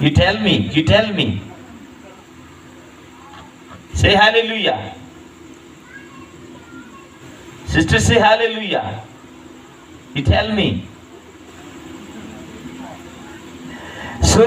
You tell me. Say hallelujah. Sister, say hallelujah. You tell me. So,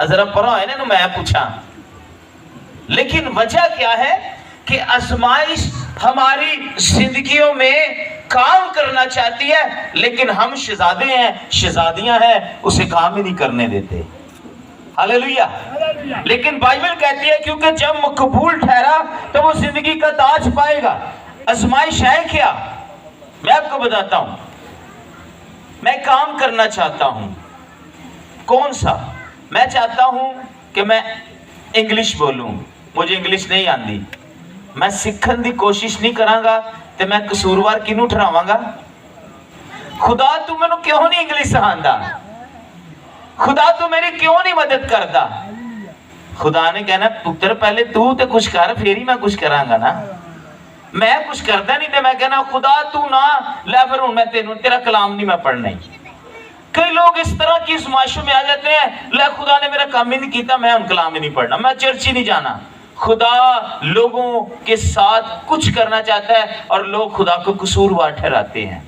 ذرا پڑھا ہے نا میں پوچھا. لیکن وجہ کیا ہے کہ آزمائش ہماری زندگیوں میں کام کرنا چاہتی ہے، لیکن ہم شہزادے ہیں، شہزادیاں ہیں، اسے کام ہی نہیں کرنے دیتے. ہاللیلویا. لیکن بائبل کہتی ہے کیونکہ جب مقبول ٹھہرا تو وہ زندگی کا تاج پائے گا. آزمائش ہے کیا؟ میں آپ کو بتاتا ہوں. میں کام کرنا چاہتا ہوں. کون سا؟ میں چاہتا ہوں کہ میں انگلش بولوں. مجھے انگلش نہیں آندی. میں سکھن دی کوشش نہیں کروں گا تو میں قصوروار کینوں ٹھہراواں گا؟ خدا تو مینوں کیوں نہیں انگلش سکھاندا؟ خدا تو میری کیوں نہیں مدد کرتا؟ خدا نے کہنا پتر پہلے تو تے کچھ کر پھر ہی میں کچھ کراں گا نا. میں کچھ کرتا نہیں تے میں کہنا خدا تو نہ لے پھر ہوں میں تیرا کلام نہیں میں پڑھنا ہی. کئی لوگ اس طرح کی آزمائشوں میں آ جاتے ہیں، لے خدا نے میرا کام ہی نہیں کیتا، میں ان کلام ہی نہیں پڑھنا، میں چرچ ہی نہیں جانا. خدا لوگوں کے ساتھ کچھ کرنا چاہتا ہے اور لوگ خدا کو قصوروار ٹھہراتے ہیں.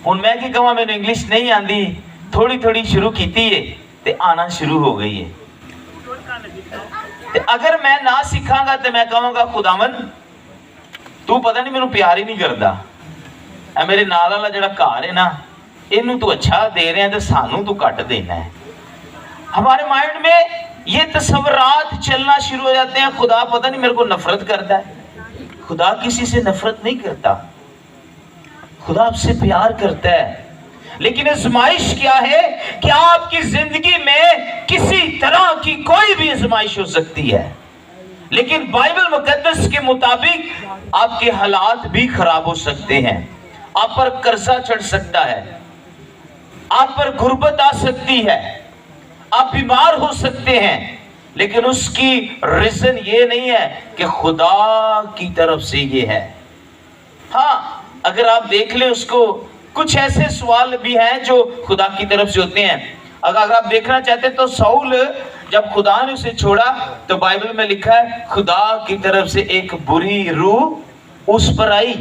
ہن میں کی کہاں، میں نے انگلش نہیں آندی، تھوڑی تھوڑی شروع کیتی ہے تے آنا شروع ہو گئی ہے. اگر میں نہ سکھاں گا تو میں کہوں گا خداوند تو پتہ نہیں میرے پیار ہی نہیں کرتا. اے میرے نال والا جڑا گھر ہے نا، اینوں تو اچھا دے رہے ہیں تو سانوں تو کٹ دینا ہے. ہمارے مائنڈ میں یہ تصورات چلنا شروع ہو جاتے ہیں، خدا پتہ نہیں میرے کو نفرت کرتا ہے. خدا کسی سے نفرت نہیں کرتا، خدا آپ سے پیار کرتا ہے. لیکن آزمائش کیا ہے کہ آپ کی زندگی میں کسی طرح کی کوئی بھی آزمائش ہو سکتی ہے، لیکن بائبل مقدس کے مطابق آپ کے حالات بھی خراب ہو سکتے ہیں. آپ پر قرضہ چڑھ سکتا ہے، آپ پر غربت آ سکتی ہے، آپ بیمار ہو سکتے ہیں، لیکن اس کی ریزن یہ نہیں ہے کہ خدا کی طرف سے یہ ہے. ہاں اگر آپ دیکھ لیں اس کو، کچھ ایسے سوال بھی ہیں جو خدا کی طرف سے ہوتے ہیں. اگر آپ دیکھنا چاہتے ہیں تو ساؤل جب خدا نے اسے چھوڑا تو بائبل میں لکھا ہے خدا کی طرف سے ایک بری روح اس پر آئی.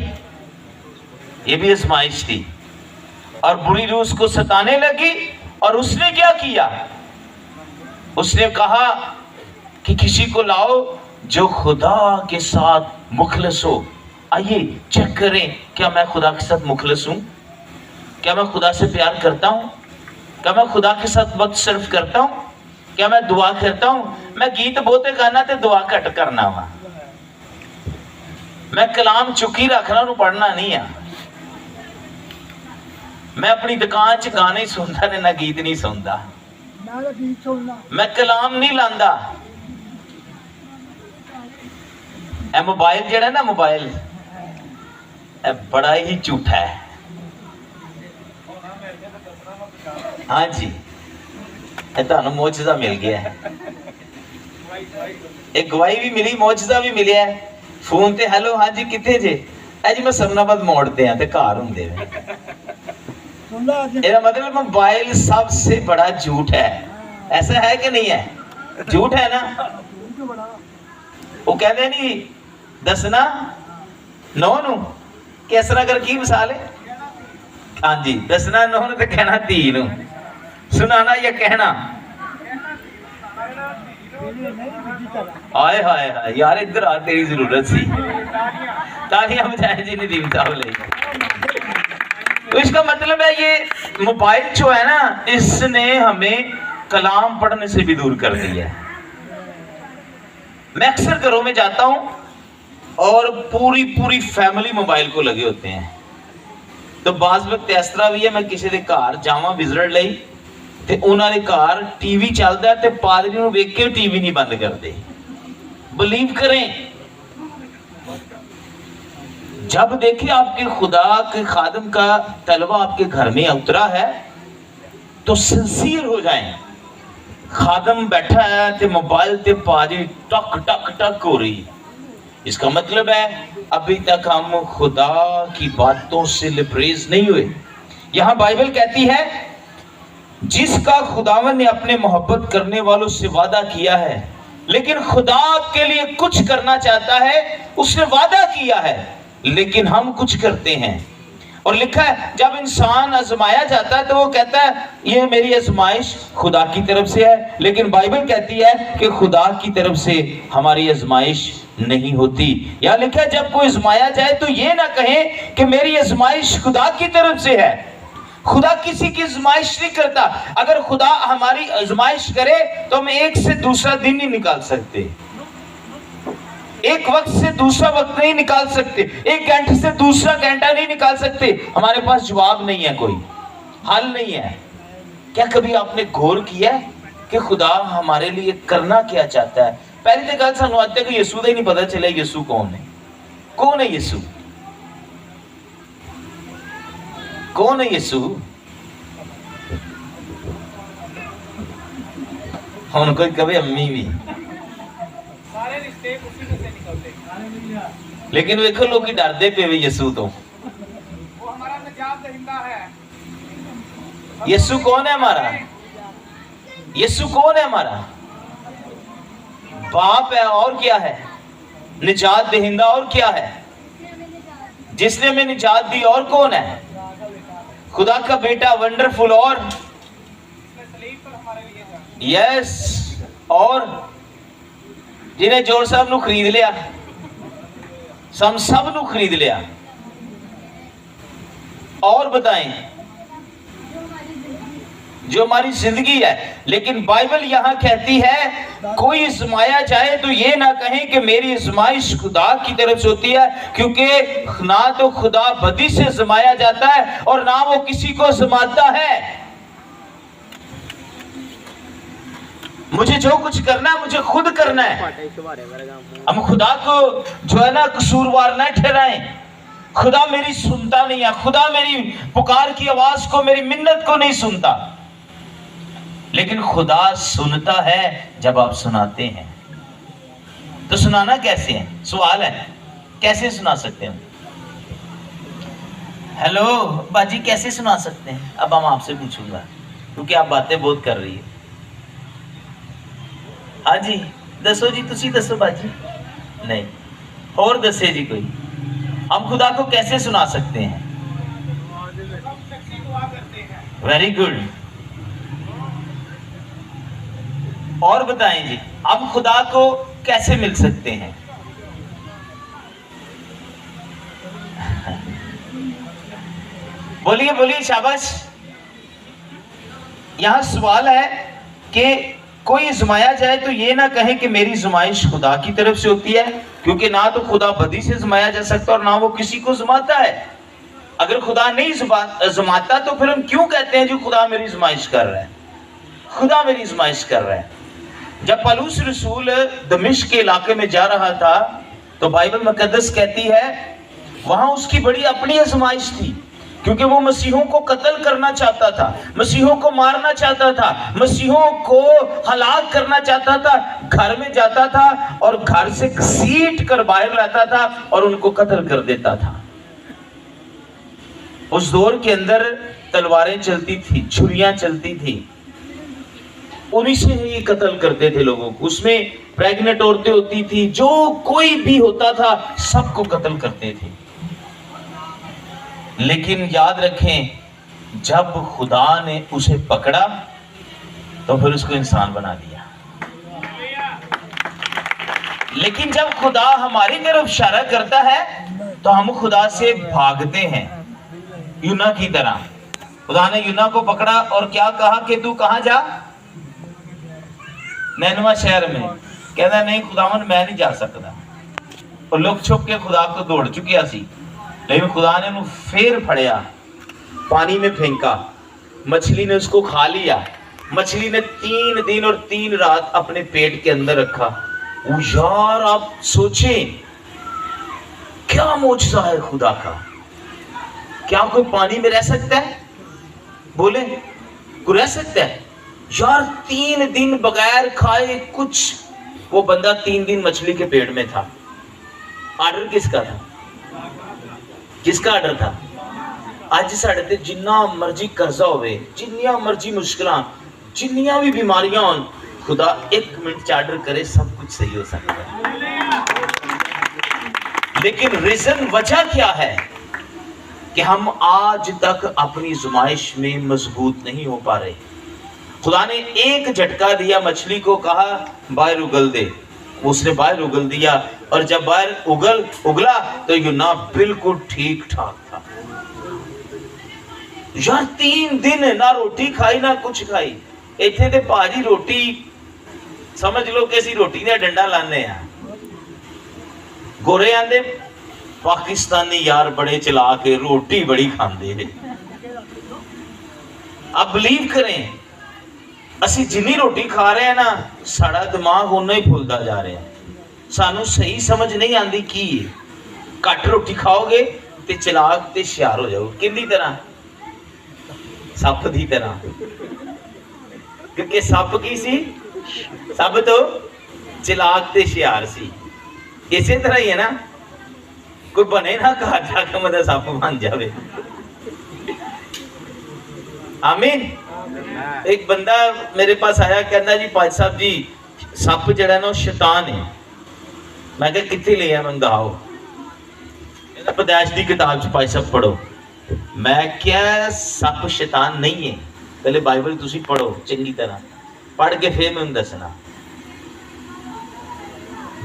یہ بھی آزمائش تھی اور بری روح اس کو ستانے لگی. اور اس نے کیا کیا؟ اس نے کہا کہ کسی کو لاؤ جو خدا کے ساتھ مخلص ہو. آئیے چیک کریں کیا میں خدا کے ساتھ مخلص ہوں، کیا میں خدا سے پیار کرتا ہوں، کیا میں خدا کے ساتھ وقت صرف کرتا ہوں، کیا میں دعا کرتا ہوں. میں گیت بہتے گانا تے دعا کٹ کرنا وا، میں کلام چکی رکھنا انہوں پڑھنا نہیں ہے. میں اپنی دکان چ گانے سنتا نے نہ گیت نہیں سنتا، میں کلام نہیں لاندا. اے موبائل جڑا ہے نا، موبائل اے بڑا ہی جھوٹا ہے. ہاں جی تمہیں معجزہ مل گیا ہے، ایک گواہی بھی ملی، معجزہ بھی ملیا ہے. فون تے ہیلو ہاں جی کتنے جے؟ اے جی میں سمناباد موڑتے ہیں تے گھر ہوندے نے. میرا مطلب موبائل سب سے بڑا جھوٹ ہے. ایسا ہے کہ نہیں ہے؟ جھوٹ ہے نا. وہ کہتے نہیں دسنا نو نو کس طرح کر کی مثال ہے. ہاں جی دسنا نو نو تے کہنا تی نو، سنانا یا کہنا. آئے ہائے ہائے یار ادھر آ، تیری ضرورت سی. تالیاں بجائے جی نہیں دیمتا ہو لے. تو اس کا مطلب ہے یہ موبائل جو ہے نا، اس نے ہمیں کلام پڑھنے سے بھی دور کر دیا ہے. میں اکثر گھروں میں جاتا ہوں اور پوری فیملی موبائل کو لگے ہوتے ہیں. تو بعض وقت اس طرح بھی ہے میں کسی دے گھر جاواں وزٹ لئی تے انہاں دے گھر ٹی وی چلدا ہے تے پادری نوں ویکھ کے ٹی وی نہیں بند کردے. بلیو کریں، جب دیکھیں آپ کے خدا کے خادم کا طلبہ آپ کے گھر میں اترا ہے تو سنسیر ہو جائیں. خادم بیٹھا ہے تے موبائل تے پادری ٹک ٹک ٹک ہو رہی. اس کا مطلب ہے ابھی تک ہم خدا کی باتوں سے لبریز نہیں ہوئے. یہاں بائبل کہتی ہے جس کا خداوند نے اپنے محبت کرنے والوں سے وعدہ کیا ہے، لیکن خدا کے لیے کچھ کرنا چاہتا ہے. اس نے وعدہ کیا ہے لیکن ہم کچھ کرتے ہیں. اور لکھا ہے جب انسان آزمایا جاتا ہے تو وہ کہتا ہے یہ میری آزمائش خدا کی طرف سے ہے، لیکن بائبل کہتی ہے کہ خدا کی طرف سے ہماری آزمائش نہیں ہوتی۔ یہاں لکھا ہے جب کوئی آزمایا جائے تو یہ نہ کہیں کہ میری آزمائش خدا کی طرف سے ہے۔ خدا کسی کی آزمائش نہیں کرتا۔ اگر خدا ہماری آزمائش کرے تو ہم ایک سے دوسرا دن نہیں نکال سکتے، ایک وقت سے دوسرا وقت نہیں نکال سکتے، ایک گھنٹے سے دوسرا گھنٹہ نہیں نکال سکتے۔ ہمارے پاس جواب نہیں ہے، کوئی حل نہیں ہے۔ کیا کبھی آپ نے غور کیا ہے کہ خدا ہمارے لیے کرنا کیا چاہتا ہے؟ پہلی تو گل سانو آج تک یسوع کا ہی نہیں پتا چلے یسوع کون ہے۔ کون ہے یسوع؟ کون ہے یسوع؟ ہم کوئی کبھی امی بھی، لیکن ویکھو لوگ ڈردے پے بھی یسوع تو۔ یسوع کون ہے ہمارا؟ یسوع کون ہے ہمارا؟ باپ ہے، اور کیا ہے؟ نجات دہندہ، اور کیا ہے؟ جس نے ہمیں نجات دی، اور کون ہے؟ خدا کا بیٹا ونڈرفل، اور یس، اور جنہیں جوڑ صاحب نو خرید لیا، ہم سب نو خرید لیا۔ اور بتائیں جو ہماری زندگی ہے۔ لیکن بائبل یہاں کہتی ہے کوئی آزمایا جائے تو یہ نہ کہیں کہ میری آزمائش خدا کی طرف سے ہوتی ہے، کیونکہ نہ تو خدا بدی سے آزمایا جاتا ہے اور نہ وہ کسی کو آزماتا ہے۔ مجھے جو کچھ کرنا ہے مجھے خود کرنا ہے۔ ہم خدا کو جو ہے نا قصوروار نہ ٹھہرائیں۔ خدا میری سنتا نہیں ہے، خدا میری پکار کی آواز کو، میری منت کو نہیں سنتا، لیکن خدا سنتا ہے جب آپ سناتے ہیں۔ تو سنانا کیسے ہے؟ سوال ہے، کیسے سنا سکتے ہیں؟ ہیلو باجی، کیسے سنا سکتے ہیں؟ اب ہم آپ سے پوچھوں گا کیونکہ آپ باتیں بہت کر رہی ہیں۔ ہاں جی دسو جی، تسی دسو باجی، نہیں اور دسے جی کوئی۔ ہم خدا کو کیسے سنا سکتے ہیں؟ Very good. اور بتائیں جی، ہم خدا کو کیسے مل سکتے ہیں؟ بولیے بولیے، شاباش۔ یہاں سوال ہے کہ کوئی آزمایا جائے تو یہ نہ کہے کہ میری آزمائش خدا کی طرف سے ہوتی ہے، کیونکہ نہ تو خدا بدی سے آزمایا جا سکتا اور نہ وہ کسی کو آزماتا ہے۔ اگر خدا نہیں آزماتا تو پھر ہم کیوں کہتے ہیں جو خدا میری آزمائش کر رہا ہے؟ خدا میری آزمائش کر رہا ہے۔ جب پالوس رسول دمشق کے علاقے میں جا رہا تھا تو بائبل مقدس کہتی ہے وہاں اس کی بڑی اپنی آزمائش تھی، کیونکہ وہ مسیحوں کو قتل کرنا چاہتا تھا، مسیحوں کو مارنا چاہتا تھا، مسیحوں کو ہلاک کرنا چاہتا تھا۔ گھر میں جاتا تھا اور گھر سے گھسیٹ کر باہر لاتا تھا اور ان کو قتل کر دیتا تھا۔ اس دور کے اندر تلواریں چلتی تھی، چھریاں چلتی تھی، انہی سے ہی قتل کرتے تھے لوگوں کو۔ اس میں پریگننٹ عورتیں ہوتی تھی، جو کوئی بھی ہوتا تھا سب کو قتل کرتے تھے۔ لیکن یاد رکھیں جب خدا نے اسے پکڑا تو پھر اس کو انسان بنا دیا۔ لیکن جب خدا ہماری طرف اشارہ کرتا ہے تو ہم خدا سے بھاگتے ہیں، یونا کی طرح۔ خدا نے یونا کو پکڑا اور کیا کہا کہ تو کہاں جا؟ نینوا شہر میں۔ کہتا نہیں خداوند میں نہیں جا سکتا، اور لوگ چھپ کے خدا کو دوڑ چکیا سی، لیکن خدا نے انہوں پھر پھڑیا، پانی میں پھینکا، مچھلی نے اس کو کھا لیا۔ مچھلی نے 3 دن اور 3 رات اپنے پیٹ کے اندر رکھا۔ یار آپ سوچیں کیا معجزہ ہے خدا کا۔ کیا کوئی پانی میں رہ سکتا ہے؟ بولے کوئی رہ سکتا ہے؟ یار 3 دن بغیر کھائے کچھ، وہ بندہ 3 دن مچھلی کے پیٹ میں تھا۔ آرڈر کس کا تھا؟ کس کا آرڈر تھا؟ آج ساڑھے تے جنہ مرضی قرضہ ہوئے، جنیاں مرضی مشکلان، جنیاں بھی بیماریاں ہوں، خدا 1 منٹ آرڈر کرے سب کچھ صحیح ہو سکتا ہے۔ لیکن ریزن وجہ کیا ہے کہ ہم آج تک اپنی آزمائش میں مضبوط نہیں ہو پا رہے. خدا نے ایک جھٹکا دیا مچھلی کو, کہا باہر اگل دے, اس نے باہر اگل دیا, اور جب باہر اگلا تو یونا بالکل ٹھیک ٹھاک تھا. یار 3 دن نہ روٹی کھائی نہ کچھ کھائی. ایتھے تے پاجی روٹی سمجھ لو کہ اسی روٹی دا ڈنڈا لانے ہیں. گورے آندے پاکستانی یار بڑے چلا کے روٹی بڑی کھاندے ہیں. اب بلیو کریں, اسی جنی روٹی کھا رہے ہیں نا, ساڑا دماغ انہوں ہی پھولتا جا رہے ہیں. سانو صحیح سمجھ نہیں آندی کی ہے. کٹ روٹی کھاؤ گے تے چلاک تے شیار ہو جاؤ. کن دی طرح؟ سپ دی طرح. کیونکہ سپ کی سی, سب تو چلاک تے شیار سی. اسی طرح ہی ہے نا, کوئی بنے نہ کہا جا کے مدد سپ بن جاوے. آمین. ایک بندہ میرے پاس آیا, کہنا جی پاج صاحب جی سپ جڑا ہے نا شیطان ہے. میں کہا کتنے لے آیا, میں داؤ پیدائش دی کتاب چ پاج صاحب پڑھو. میں کیا سپ شیطان نہیں ہے, پہلے بائبل تسی پڑھو چنگی طرح, پڑھ کے پھر میں دسنا.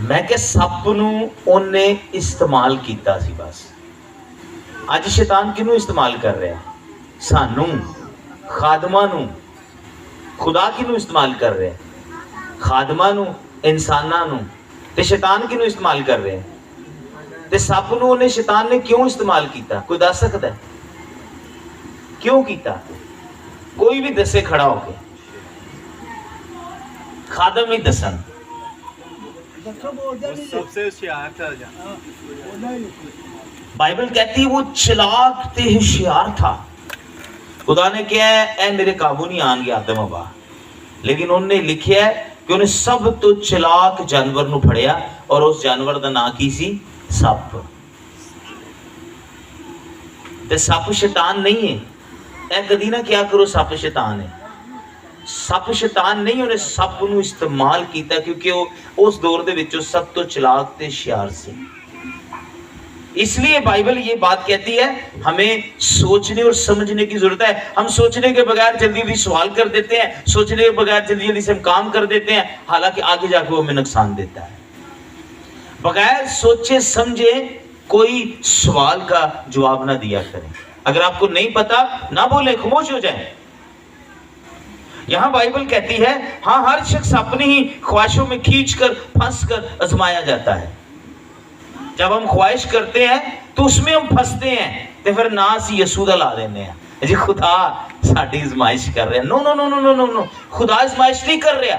میں کہ سپ نو انہیں استعمال کیتا سی بس. اج شیطان کنوں استعمال کر رہا ہے؟ سانو, خادماں نو. خدا کنوں استعمال کر رہا ہے؟ خادماں نو, انساناں نو. تے شیطان کنوں استعمال کر رہے ہیں؟ تے سپ نو انہیں شیطان نے کیوں استعمال کیتا؟ کوئی دس سکتا ہے کیوں کیتا؟ کوئی بھی دسے کھڑا ہو کے, خادم ہی دسن. سب سے ہوشیار تھا. بائبل کہتی وہ چلاک تے ہوشیار تھا. خدا نے کیا ہے اے میرے قابو نہیں آن گیا آدم ابا, لیکن انہوں نے لکھیا ہے کہ انہیں سب تو چلاک جانور نو پھڑیا, اور اس جانور دا نام کی سی سپ. تے سپ شیطان نہیں ہے. اے کدی نہ کیا کرو سپ شیطان ہے. سپ شیطان نہیں, انہیں سپ نو استعمال کیتا کیونکہ وہ اس دور دے وچوں سب تو چلاک تے شیار سی. اس لیے بائبل یہ بات کہتی ہے ہمیں سوچنے اور سمجھنے کی ضرورت ہے. ہم سوچنے کے بغیر جلدی جلدی سوال کر دیتے ہیں, سوچنے کے بغیر جلدی جلدی سے ہم کام کر دیتے ہیں, حالانکہ آگے جا کے وہ ہمیں نقصان دیتا ہے. بغیر سوچے سمجھے کوئی سوال کا جواب نہ دیا کریں. اگر آپ کو نہیں پتا نہ بولیں, خاموش ہو جائیں. یہاں بائبل کہتی ہے ہاں ہر شخص اپنی ہی خواہشوں میں کھینچ کر پھنس کر آزمایا جاتا ہے. جب ہم خواہش کرتے ہیں تو اس میں ہم پھنستے ہیں, تو پھر ناس یسوع لا دینے ہیں جی خدا ساڈی آزمائش کر رہے ہیں. نو نو نو نو نو نو نو, خدا آزمائش نہیں کر رہا.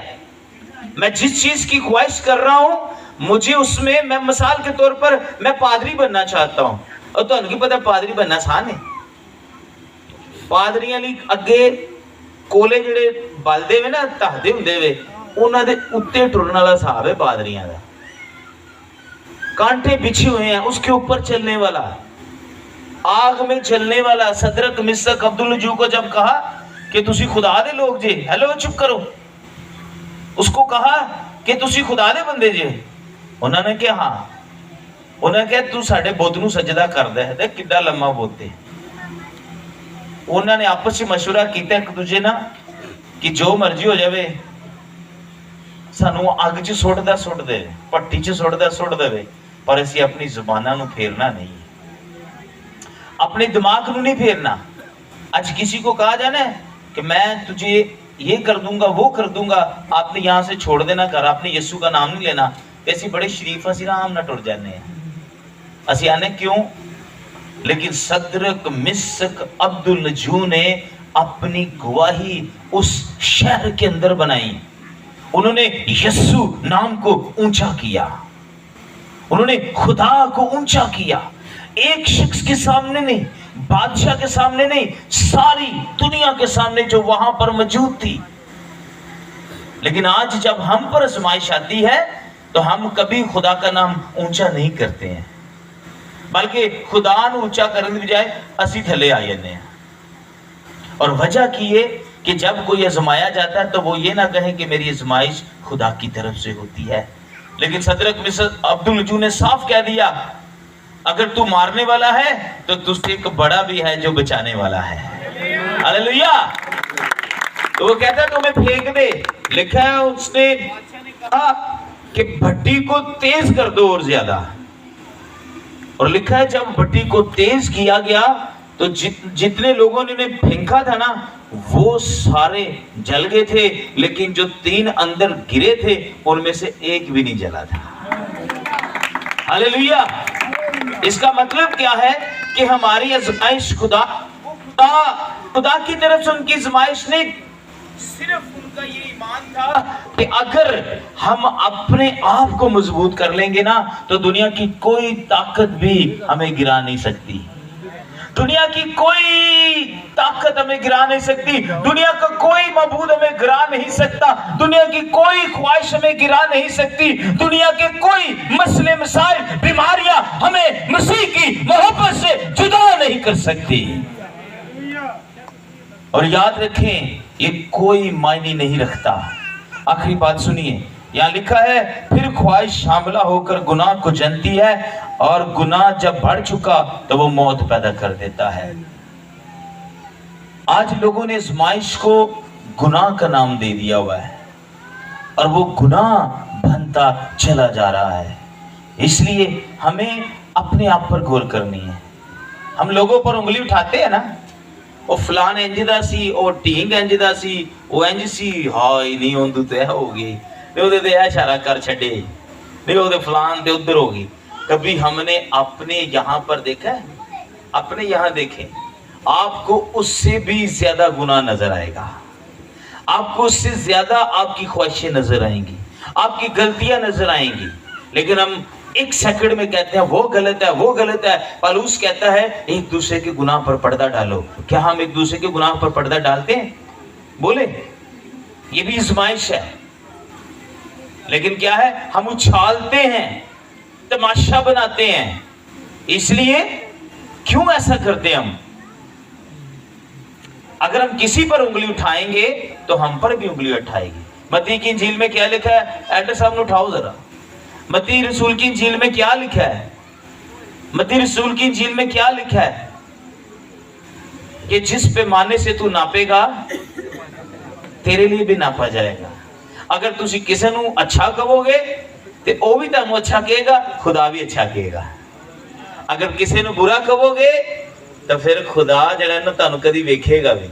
میں جس چیز کی خواہش کر رہا ہوں مجھے اس میں مثال کے طور پر میں پادری بننا چاہتا ہوں, اور تو انہیں پتا پادری بننا آسان ہے. پادریاں لی اگے کولے جڑے بالدے ہوئے نا تہدے ہوندے ہوئے انہاں دے اتے ٹرن والا صاحب ہے پادریاں دا. کانٹے بچھے ہوئے ہیں, اس کے اوپر چلنے والا, آگ میں چلنے والا. صدرک مسک عبدالنجو کو جب کہا کہ تسی خدا دے لوگ جے, ہیلو چپ کرو, اس کو کہا کہ تسی خدا دے بندے جے, انہوں نے کہا ہاں. انہوں نے کہا تو ساڑھے بت نو سجدہ کر دے, دیکھ کدھا لمحہ بت ہے. انہوں نے آپس سے مشورہ کیتا ایک دوجے نا کہ جو مرضی ہو جاوے سانو اگ چ سٹ دے, پٹی چ سٹ دے, پر اسی اپنی زبانہ نو پھیرنا نہیں, اپنے دماغ نو نہیں پھیرنا. آج کسی کو کہا جانا ہے کہ میں تجھے یہ کر دوں گا وہ کر دوں گا, آپ نے یہاں سے چھوڑ دینا کر, آپ نے یسوع کا نام نہیں لینا, ایسی بڑے شریف اسی رام نہ ٹر جانے ہیں. اسی آنے کیوں؟ لیکن صدرک مسک عبدالنجو نے اپنی گواہی اس شہر کے اندر بنائی. انہوں نے یسوع نام کو اونچا کیا, انہوں نے خدا کو اونچا کیا. ایک شخص کے سامنے نہیں, بادشاہ کے سامنے نہیں, ساری دنیا کے سامنے جو وہاں پر موجود تھی. لیکن آج جب ہم پر آزمائش آتی ہے تو ہم کبھی خدا کا نام اونچا نہیں کرتے ہیں, بلکہ خدا نو اونچا کرنے کی بجائے اسی تھلے آ جاتے ہیں. اور وجہ کی یہ کہ جب کوئی آزمایا جاتا ہے تو وہ یہ نہ کہے کہ میری آزمائش خدا کی طرف سے ہوتی ہے. لیکن صدرک مسک عبدالنجو نے صاف کہہ دیا اگر تو مارنے والا ہے تو تجھ سے ایک بڑا بھی ہے جو بچانے والا ہے. ہاللیلویا. تو وہ کہتا ہے تمہیں پھینک دے. لکھا ہے اس نے کہا کہ بھٹی کو تیز کر دو اور زیادہ. اور لکھا ہے جب بھٹی کو تیز کیا گیا تو جتنے لوگوں نے انہیں پھینکا تھا نا وہ سارے جل گئے تھے, لیکن جو 3 اندر گرے تھے ان میں سے ایک بھی نہیں جلا تھا. ہاللیلویا. اس کا مطلب کیا ہے کہ ہماری آزمائش خدا کی طرف سے ان کی آزمائش نے صرف ان کا یہ ایمان تھا کہ اگر ہم اپنے آپ کو مضبوط کر لیں گے نا تو دنیا کی کوئی طاقت بھی ہمیں گرا نہیں سکتی. دنیا کی کوئی طاقت ہمیں گرا نہیں سکتی. دنیا کا کوئی معبود ہمیں گرا نہیں سکتا. دنیا کی کوئی خواہش ہمیں گرا نہیں سکتی. دنیا کے کوئی مسئلے مسائل بیماریاں ہمیں مسیح کی محبت سے جدا نہیں کر سکتی. اور یاد رکھیں یہ کوئی معنی نہیں رکھتا. آخری بات سنیے, یہاں لکھا ہے پھر خواہش حاملہ ہو کر گناہ کو جنتی ہے اور گناہ جب بڑھ چکا تو وہ موت پیدا کر دیتا ہے. آج لوگوں نے آزمائش کو گناہ کا نام دے دیا ہوا ہے اور وہ گناہ بنتا چلا جا رہا ہے. اس لیے ہمیں اپنے آپ پر غور کرنی ہے. ہم لوگوں پر انگلی اٹھاتے ہیں نا, وہ فلان انجدہ سی, وہ ٹینگ انجدہ سی, وہ انج سی, ہائی نہیں ہوں تو ہے ہوگی, نہیں ہوتے دے اشارہ کر چھڑے, نہیں ہوتے فلان دے ادھر ہوگی. کبھی ہم نے اپنے یہاں پر دیکھا ہے, اپنے یہاں دیکھیں, آپ کو اس سے بھی زیادہ گناہ نظر آئے گا. آپ کو اس سے زیادہ آپ کی خواہشیں نظر آئیں گی, آپ کی غلطیاں نظر آئیں گی. لیکن ہم ایک سیکنڈ میں کہتے ہیں وہ غلط ہے, وہ غلط ہے. پالوس کہتا ہے ایک دوسرے کے گناہ پر پردہ ڈالو. کیا ہم ایک دوسرے کے گناہ پر پردہ ڈالتے ہیں؟ بولے, یہ بھی آزمائش ہے. لیکن کیا ہے, ہم اچھالتے ہیں, تماشا بناتے ہیں. اس لیے کیوں ایسا کرتے ہم؟ اگر ہم کسی پر انگلی اٹھائیں گے تو ہم پر بھی انگلی اٹھائے گی. متی کی انجیل میں کیا لکھا ہے؟ ایڈر صاحب نے اٹھاؤ ذرا. متی رسول کی انجیل میں کیا لکھا ہے؟ متی رسول کی انجیل میں کیا لکھا ہے کہ جس پیمانے سے تو ناپے گا تیرے لیے بھی ناپا جائے گا. اگر تسی کسی نو اچھا کہو گے تو وہ بھی تانوں اچھا کہے گا, خدا بھی اچھا کہے گا. اگر کسی نو برا کہو گے تو پھر خدا جڑا نا تانوں کدی ویکھے گا بھی.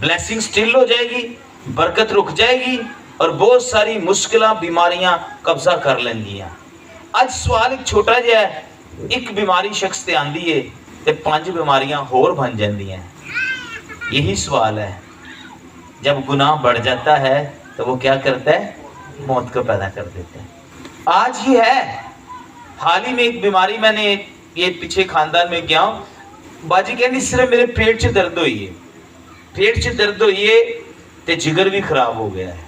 بلیسنگ سٹل ہو جائے گی, برکت رک جائے گی اور بہت ساری مشکلیں بیماریاں قبضہ کر لیں گیاں. اج سوال ایک چھوٹا جہا ہے, ایک بیماری شخص تے آندی ہے تے 5 بیماریاں ہور بن جاندی ہیں. یہی سوال ہے. جب گناہ بڑھ جاتا ہے تو وہ کیا کرتا ہے؟ موت کو پیدا کر دیتا ہے. آج ہی ہے, حال ہی میں ایک بیماری, میں نے یہ پیچھے خاندان میں گیا ہوں, باجی کہندی صرف میرے پیٹ سے درد ہوئی ہے, پیٹ سے درد ہوئی ہے تے جگر بھی خراب ہو گیا ہے.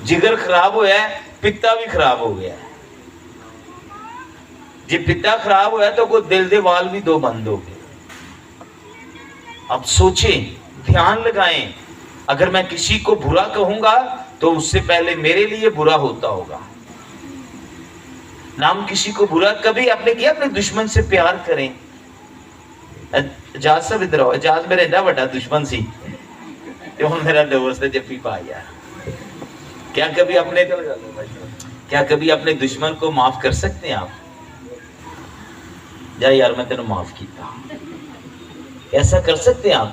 جگر خراب ہوا ہے, پتا بھی خراب ہو گیا ہے. جی پتا خراب ہوا ہے تو وہ دل دے وال بھی 2 بند ہو گئے. اب سوچیں, دھیان لگائیں, اگر میں کسی کو برا کہوں گا تو اس سے پہلے میرے لیے برا ہوتا ہوگا. نام کسی کو برا, کبھی آپ نے کیا اپنے دشمن سے پیار کریں؟ اجاز صاحب ادھر آؤ. اجاز میرا ایڈا بڑا دشمن سی, تو میرا ڈیورس نے جفی پایا. کیا کبھی اپنے دشمن کو معاف کر سکتے ہیں آپ؟ جا یار میں تینوں معاف کیتا, ایسا کر سکتے ہیں آپ؟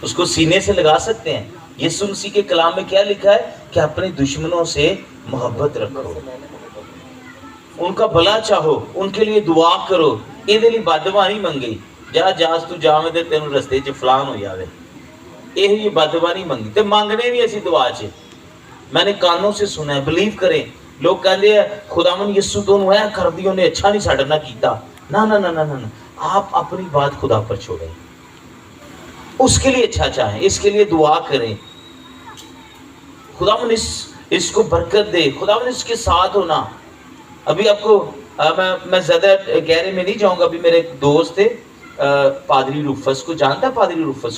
اس کو سینے سے لگا سکتے ہیں؟ یسوع مسیح کے کلام میں کیا لکھا ہے کہ اپنے دشمنوں سے محبت رکھو, ان کا بھلا چاہو, ان کے لیے دعا کرو. یہ لیے بددعا نہیں منگی, جا جاز تو جا میں تینوں رستے چ فلان ہو جاوے, یہ بددعا نہیں منگی. تے مانگنے بھی اسی دعا چ, میں نے کانوں سے سنا ہے. بلیو کریں, لوگ کہتے ہیں خداوند یسوع تو ہے کر دی, انہیں اچھا نہیں ساڈے نال کیتا. نہ نہ نہ نہ, آپ اپنی بات خدا پر چھوڑیں, اس کے لیے اچھا چاہیں, اس کے لیے دعا کریں. خداوند اس کو برکت دے, خداوند اس کے ساتھ ہونا. ابھی آپ کو میں زیادہ گہرے میں نہیں جاؤں گا. ابھی میرے ایک دوست تھے پادری روفس کو, جانتا ہے پادری روفس